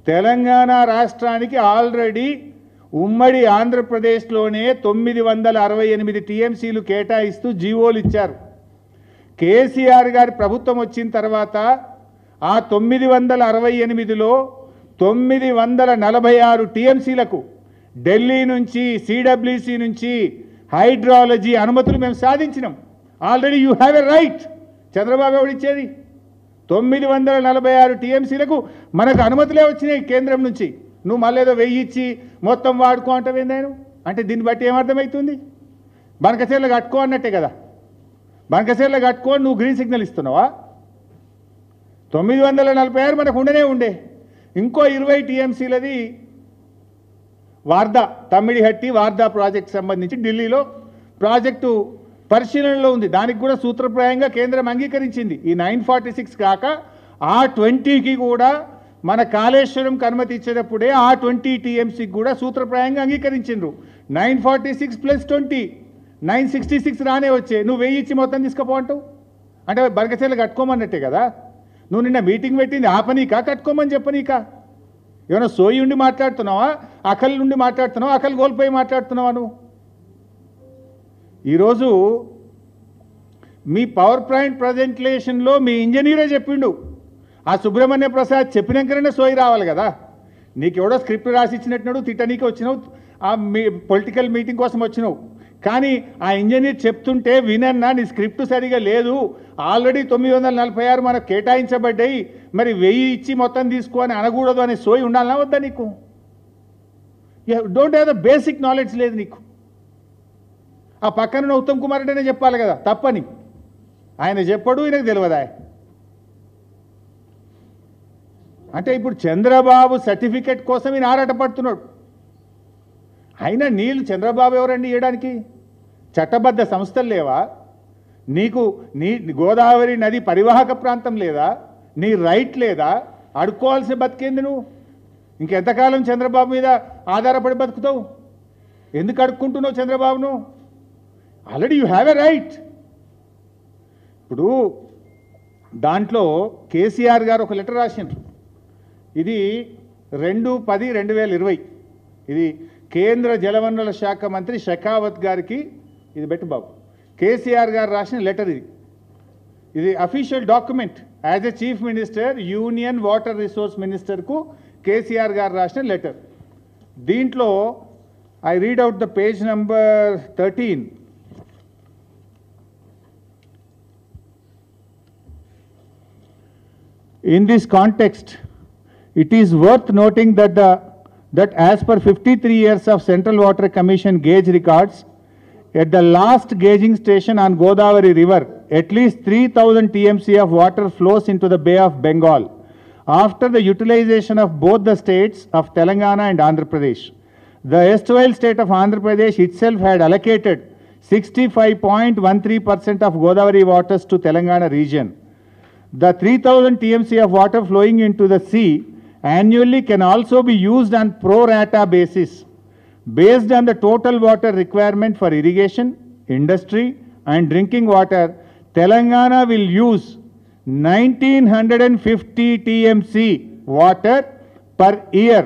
తెలంగాణ రాష్ట్రానికి ఆల్రెడీ ఉమ్మడి ఆంధ్రప్రదేశ్లోనే 968 టీఎంసీలు కేటాయిస్తూ జీవోలు ఇచ్చారు. కేసీఆర్ గారి ప్రభుత్వం వచ్చిన తర్వాత ఆ 968లో 946 టీఎంసీలకు ఢిల్లీ నుంచి సిడబ్ల్యూసి నుంచి హైడ్రాలజీ అనుమతులు మేము సాధించినాం. Already you have a right. Chandrababu ఎవడిచ్చేది? 946 టీఎంసీలకు మనకు అనుమతులే వచ్చినాయి కేంద్రం నుంచి. నువ్వు మళ్ళీ ఏదో 1000 ఇచ్చి మొత్తం వాడుకో అంటావేందాను అంటే దీన్ని బట్టి ఏమర్థమవుతుంది? బనకచెర్ల కట్టుకో అన్నట్టే కదా. బనకచెర్ల కట్టుకో నువ్వు గ్రీన్ సిగ్నల్ ఇస్తున్నావా? 946 మనకు ఉండే ఇంకో 20 టీఎంసీలది వార్దా తమ్మిడిహట్టి వార్దా ప్రాజెక్ట్ సంబంధించి ఢిల్లీలో ప్రాజెక్టు పరిశీలనలో ఉంది. దానికి కూడా సూత్రప్రాయంగా కేంద్రం అంగీకరించింది. ఈ 946 కాక ఆ 20కి కూడా మన కాళేశ్వరంకి అనుమతి ఇచ్చేటప్పుడే ఆ 20 టీఎంసీకి కూడా సూత్రప్రాయంగా అంగీకరించిండ్రు. 946 + 20 966 రానే వచ్చే. నువ్వు 1000 ఇచ్చి మొత్తం తీసుకుపోంటావు అంటే బనకచెర్ల కట్టుకోమన్నట్టే కదా. నువ్వు నిన్న మీటింగ్ పెట్టింది ఆపనీకా కట్టుకోమని చెప్పనీకా? ఏమైనా సోయి ఉండి మాట్లాడుతున్నావా? అకల్ నుండి మాట్లాడుతున్నావా? అకల్ కోల్పోయి మాట్లాడుతున్నావా నువ్వు? ఈరోజు మీ పవర్ పాయింట్ ప్రజెంటేషన్లో మీ ఇంజనీరే చెప్పిండు. ఆ సుబ్రహ్మణ్య ప్రసాద్ చెప్పినాకనే సోయి రావాలి కదా. నీకు ఎవడో స్క్రిప్ట్ రాసి ఇచ్చినట్టున్నాడు, తిట్టనీకి వచ్చినావు, ఆ పొలిటికల్ మీటింగ్ కోసం వచ్చినావు. కానీ ఆ ఇంజనీర్ చెప్తుంటే వినన్నా నీ స్క్రిప్ట్ సరిగా లేదు, ఆల్రెడీ 946 మనకు కేటాయించబడ్డాయి, మరి 1000 ఇచ్చి మొత్తం తీసుకో అని అనకూడదు అనే సోయి ఉండాలన్నా వద్దా నీకు? Don't have the basic knowledge లేదు నీకు. ఆ పక్కన ఉత్తమ్ కుమార్ రెడ్డినే చెప్పాలి కదా తప్పని. ఆయన చెప్పడు, ఈయనకు తెలియదా? అంటే ఇప్పుడు చంద్రబాబు సర్టిఫికెట్ కోసం ఈయన ఆరాటపడుతున్నాడు. అయినా నీళ్ళు చంద్రబాబు ఎవరండి ఇవ్వడానికి? చట్టబద్ధ సంస్థలు లేవా నీకు? నీ గోదావరి నది పరివాహక ప్రాంతం లేదా? నీ రైట్ లేదా? అడుక్కోవాల్సిన బతికేంది నువ్వు? ఇంకెంతకాలం చంద్రబాబు మీద ఆధారపడి బతుకుతావు? ఎందుకు అడుక్కుంటున్నావు చంద్రబాబును? Already you have a right. ఇప్పుడు దాంట్లో కేసీఆర్ గారు ఒక లెటర్ రాసిండ్రు. ఇది 2/10/2020. ఇది కేంద్ర జలవనరుల శాఖ మంత్రి షెకావత్ గారికి ఇది బెట్టు బాబు కేసీఆర్ గారు రాసిన లెటర్. ఇది official document. As a chief minister union water resource మినిస్టర్కు కేసీఆర్ గారు రాసిన లెటర్. దీంట్లో I read out the page number 13. In this context, it is worth noting that as per 53 years of Central Water Commission gauge records, at the last gauging station on Godavari River, at least 3000 TMC of water flows into the Bay of Bengal. After the utilization of both the states of Telangana and Andhra Pradesh, the erstwhile state of Andhra Pradesh itself had allocated 65.13% of Godavari waters to Telangana region. The 3000 TMC of water flowing into the sea annually can also be used on pro rata basis. Based on the total water requirement for irrigation, industry and drinking water, Telangana will use 1950 TMC water per year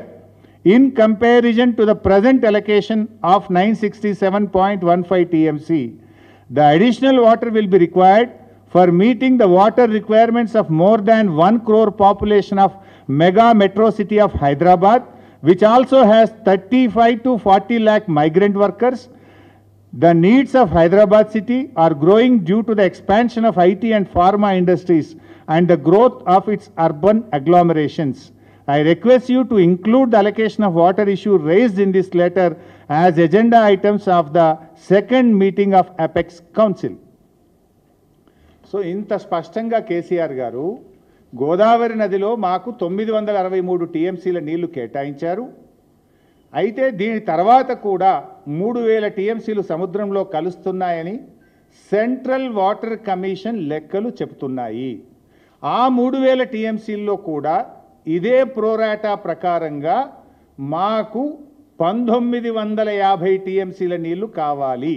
in comparison to the present allocation of 967.15 TMC. The additional water will be required for meeting the water requirements of more than 1 crore population of mega metro city of Hyderabad, which also has 35 to 40 lakh migrant workers. The needs of Hyderabad city are growing due to the expansion of IT and pharma industries and the growth of its urban agglomerations. I request you to include the allocation of water issue raised in this letter as agenda items of the second meeting of Apex Council. So ఇంత స్పష్టంగా కేసీఆర్ గారు గోదావరి నదిలో మాకు 963 టీఎంసీల నీళ్లు కేటాయించారు. అయితే దీని తర్వాత కూడా 3000 టీఎంసీలు సముద్రంలో కలుస్తున్నాయని సెంట్రల్ వాటర్ కమిషన్ లెక్కలు చెబుతున్నాయి. ఆ 3000 టీఎంసీల్లో కూడా ఇదే ప్రోరాటా ప్రకారంగా మాకు 1950 టీఎంసీల నీళ్లు కావాలి.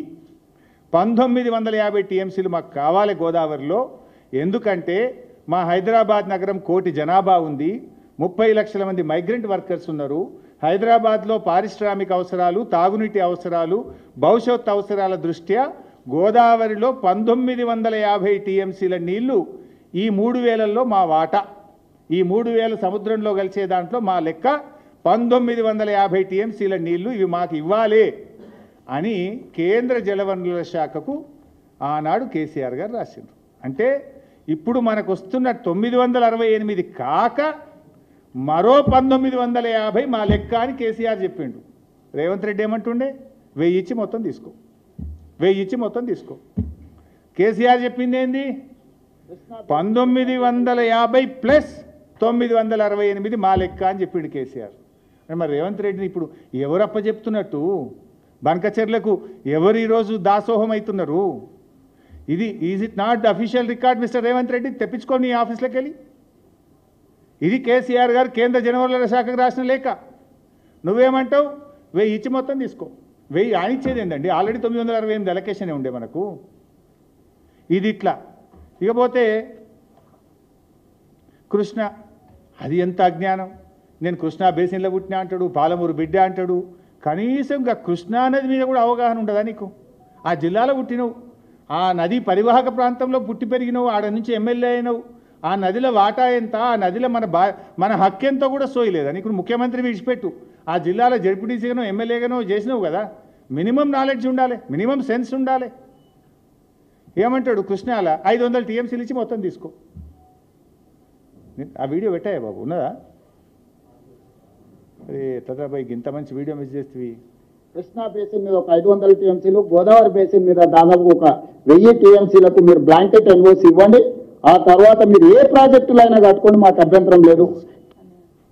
1950 టీఎంసీలు మాకు కావాలి గోదావరిలో. ఎందుకంటే మా హైదరాబాద్ నగరం 1 కోటి జనాభా ఉంది. 30 లక్షల మంది మైగ్రెంట్ వర్కర్స్ ఉన్నారు. హైదరాబాద్లో పారిశ్రామిక అవసరాలు, తాగునీటి అవసరాలు, భవిష్యత్ అవసరాల దృష్ట్యా గోదావరిలో 1950 టీఎంసీల నీళ్లు ఈ 3000లో మా వాటా. ఈ 3000 సముద్రంలో కలిసే దాంట్లో మా లెక్క 1950 టీఎంసీల నీళ్లు ఇవి మాకు ఇవ్వాలి అని కేంద్ర జలవనరుల శాఖకు ఆనాడు కేసీఆర్ గారు రాసిండ్రు. అంటే ఇప్పుడు మనకు వస్తున్న 968 కాక మరో 1950 మా లెక్క అని కేసీఆర్ చెప్పిండు. రేవంత్ రెడ్డి ఏమంటుండే 1000 ఇచ్చి మొత్తం తీసుకో, 1000 ఇచ్చి మొత్తం తీసుకో. కేసీఆర్ చెప్పింది ఏంది 1950 ప్లస్ 968 మా లెక్క అని చెప్పిండు కేసీఆర్. మరి రేవంత్ రెడ్డిని ఇప్పుడు ఎవరు అప్పచెప్తున్నట్టు? బంకచర్లకు ఎవరు ఈరోజు దాసోహం అవుతున్నారు? Is it not the official record Mister Revanth Reddy? తెప్పించుకోండి ఈ ఆఫీస్లోకి వెళ్ళి. ఇది కేసీఆర్ గారు కేంద్ర జలవనరుల శాఖకు రాసిన లేఖ. నువ్వేమంటావు 1000 ఇచ్చి మొత్తం తీసుకో. 1000 ఆయన ఇచ్చేది ఏంటండి? ఆల్రెడీ 968 అలొకేషనే ఉండే మనకు. ఇది ఇట్లా. ఇకపోతే కృష్ణ, అది ఎంత అజ్ఞానం. నేను కృష్ణా బేసిన్లో పుట్టినా అంటాడు, పాలమూరు బిడ్డ అంటాడు. కనీసం ఇంకా కృష్ణా నది మీద కూడా అవగాహన ఉండదా నీకు? ఆ జిల్లాలో పుట్టినవు, ఆ నది పరివాహక ప్రాంతంలో పుట్టి పెరిగినవు, ఆడ నుంచి ఎమ్మెల్యే అయినవు. ఆ నదిలో వాటా ఎంత, ఆ నదిలో మన హక్కు ఎంతో కూడా సోయలేదా నీకు? ముఖ్యమంత్రి విడిచిపెట్టు, ఆ జిల్లాలో జడ్పీటీసీగానో ఎమ్మెల్యేగానో చేసినావు కదా. మినిమం నాలెడ్జ్ ఉండాలి, మినిమం సెన్స్ ఉండాలి. ఏమంటాడు కృష్ణాల 500 టీఎంసీలు ఇచ్చి మొత్తం తీసుకో. ఆ వీడియో పెట్టాయా బాబు? ఉన్నదా? అరే తదాబాయి ఇంత మంచి వీడియో మిస్ చేస్తేవి. కృష్ణా బేసిన్ మీద ఒక 500 టీఎంసీలు, గోదావరి బేసిన్ మీద దాదాపు ఒక 1000 టీఎంసీలకు మీరు బ్లాంకెట్ ఎన్ఓసి ఇవ్వండి. ఆ తర్వాత మీరు ఏ ప్రాజెక్టులు అయినా కట్టుకోండి, మాకు అభ్యంతరం లేదు.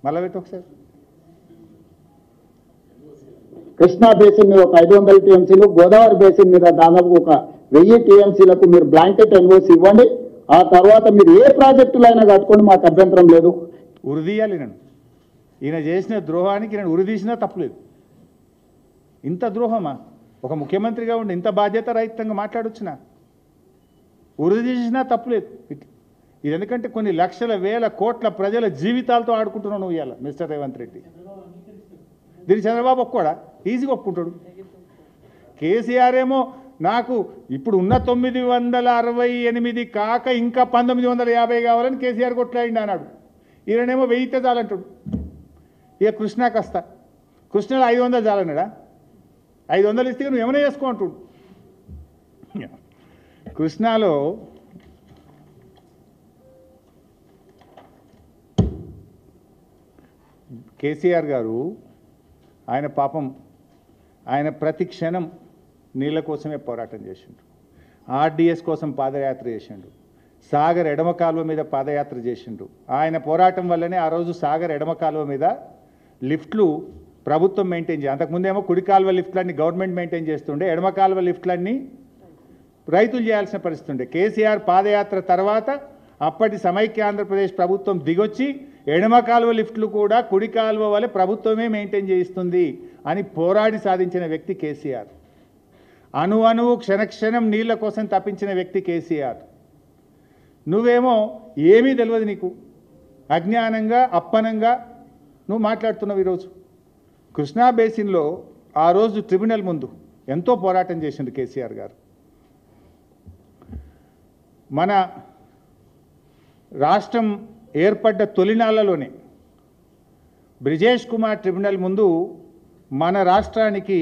మళ్ళా పెట్టు ఒకసారి. కృష్ణా బేసిన్ మీద ఒక 500 టీఎంసీలు, గోదావరి బేసిన్ మీద దాదాపు ఒక 1000 టీఎంసీలకు మీరు బ్లాంకెట్ ఎన్ఓసి ఇవ్వండి. ఆ తర్వాత మీరు ఏ ప్రాజెక్టులు అయినా కట్టుకోండి, మాకు అభ్యంతరం లేదు. ఉరిదీయాలి నన్ను. ఈయన చేసిన ద్రోహానికి నేను ఉరిదీసినా తప్పులేదు. ఇంత ద్రోహమా? ఒక ముఖ్యమంత్రిగా ఉండి ఇంత బాధ్యత రహితంగా మాట్లాడొచ్చునా? ఉరిదీసినా తప్పులేదు. ఇది ఎందుకంటే కొన్ని లక్షల వేల కోట్ల ప్రజల జీవితాలతో ఆడుకుంటున్నావు నువ్వు ఇవాళ మిస్టర్ రేవంత్ రెడ్డి. దీన్ని చంద్రబాబు ఒప్పుకోడా? ఈజీగా ఒప్పుకుంటాడు. కేసీఆర్ ఏమో నాకు ఇప్పుడు ఉన్న 968 కాక ఇంకా 1950 కావాలని కేసీఆర్ కొట్లాడిండి అన్నాడు. ఈయనేమో 1000 చాలంటాడు. ఇక కృష్ణాకి వస్తా, కృష్ణలో 500 చాలన్నాడా? 500 ఇస్తే నువ్వు ఏమైనా చేసుకో అంటుడు. కృష్ణాలో కేసీఆర్ గారు ఆయన పాపం ఆయన ప్రతి క్షణం నీళ్ళ కోసమే పోరాటం చేసిండు. ఆర్డీఎస్ కోసం పాదయాత్ర చేసిండు. సాగర్ ఎడమ కాలువ మీద పాదయాత్ర చేసిండు. ఆయన పోరాటం వల్లనే ఆ రోజు సాగర్ ఎడమ కాలువ మీద లిఫ్ట్లు ప్రభుత్వం మెయింటైన్ చేయాలి. అంతకుముందేమో కుడి కాలువ లిఫ్ట్లన్నీ గవర్నమెంట్ మెయింటైన్ చేస్తుండే, ఎడమ కాలువ లిఫ్ట్లన్నీ రైతులు చేయాల్సిన పరిస్థితి ఉండే. కేసీఆర్ పాదయాత్ర తర్వాత అప్పటి సమైక్య ఆంధ్రప్రదేశ్ ప్రభుత్వం దిగొచ్చి ఎడమ కాలువ లిఫ్ట్లు కూడా కుడి కాలువ వల్ల ప్రభుత్వమే మెయింటైన్ చేయిస్తుంది అని పోరాడి సాధించిన వ్యక్తి కేసీఆర్. అణువు క్షణక్షణం నీళ్ల కోసం తప్పించిన వ్యక్తి కేసీఆర్. నువ్వేమో ఏమీ తెలియదు, నీకు అజ్ఞానంగా అప్పనంగా నువ్వు మాట్లాడుతున్నావు. ఈరోజు కృష్ణా బేసిన్లో ఆ రోజు ట్రిబ్యునల్ ముందు ఎంతో పోరాటం చేసిండు కేసీఆర్ గారు. మన రాష్ట్రం ఏర్పడ్డ తొలినాళ్లలోనే బ్రిజేష్ కుమార్ ట్రిబ్యునల్ ముందు మన రాష్ట్రానికి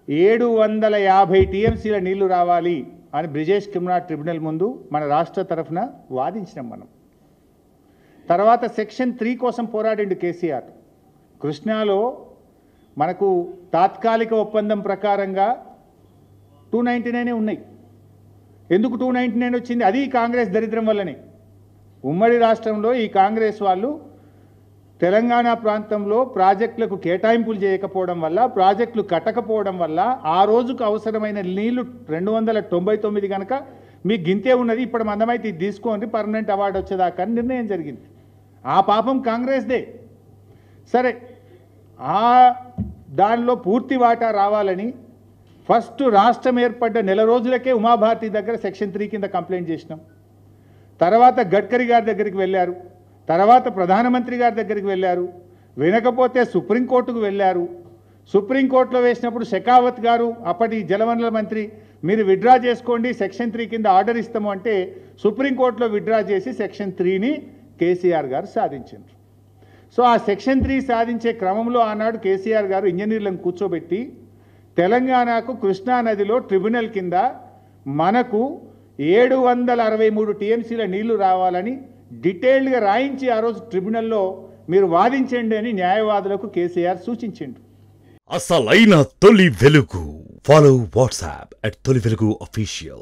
750 టీఎంసీల నీళ్లు రావాలి అని బ్రిజేష్ కుమార్ ట్రిబ్యునల్ ముందు మన రాష్ట్ర తరఫున వాదించినాం మనం. తర్వాత సెక్షన్ 3 కోసం పోరాడిండు కేసీఆర్. కృష్ణాలో మనకు తాత్కాలిక ఒప్పందం ప్రకారంగా 299 ఉన్నాయి. ఎందుకు 299 వచ్చింది? అది కాంగ్రెస్ దరిద్రం వల్లనే. ఉమ్మడి రాష్ట్రంలో ఈ కాంగ్రెస్ వాళ్ళు తెలంగాణ ప్రాంతంలో ప్రాజెక్టులకు కేటాయింపులు చేయకపోవడం వల్ల, ప్రాజెక్టులు కట్టకపోవడం వల్ల ఆ రోజుకు అవసరమైన నీళ్లు 299 కనుక మీకు గింతే ఉన్నది, ఇప్పుడు మందమైతే ఇది తీసుకోండి పర్మనెంట్ అవార్డు వచ్చేదాకా నిర్ణయం జరిగింది. ఆ పాపం కాంగ్రెస్దే. సరే, ఆ దానిలో పూర్తి వాటా రావాలని ఫస్ట్ రాష్ట్రం ఏర్పడ్డ నెల రోజులకే ఉమాభారతి దగ్గర సెక్షన్ 3 కింద కంప్లైంట్ చేసినాం. తర్వాత గడ్కరీ గారి దగ్గరికి వెళ్ళారు. తర్వాత ప్రధానమంత్రి గారి దగ్గరికి వెళ్ళారు, వినకపోతే సుప్రీంకోర్టుకు వెళ్ళారు. సుప్రీంకోర్టులో వేసినప్పుడు షెకావత్ గారు అప్పటి జలవనరుల మంత్రి మీరు విత్డ్రా చేసుకోండి సెక్షన్ 3 కింద ఆర్డర్ ఇస్తాము అంటే సుప్రీంకోర్టులో విత్డ్రా చేసి సెక్షన్ 3ని కేసీఆర్ గారు సాధించారు. సో ఆ సెక్షన్ 3 సాధించే క్రమంలో ఆనాడు కేసీఆర్ గారు ఇంజనీర్లను కూర్చోబెట్టి తెలంగాణకు కృష్ణా నదిలో ట్రిబ్యునల్ కింద మనకు 763 టీఎంసీల నీళ్లు రావాలని డీటెయిల్డ్గా రాయించి ఆ రోజు ట్రిబ్యునల్లో మీరు వాదించండి అని న్యాయవాదులకు కేసీఆర్ సూచించిండు. అసలైన తొలి వెలుగు. ఫాలో వాట్సాప్ @తొలి వెలుగు official.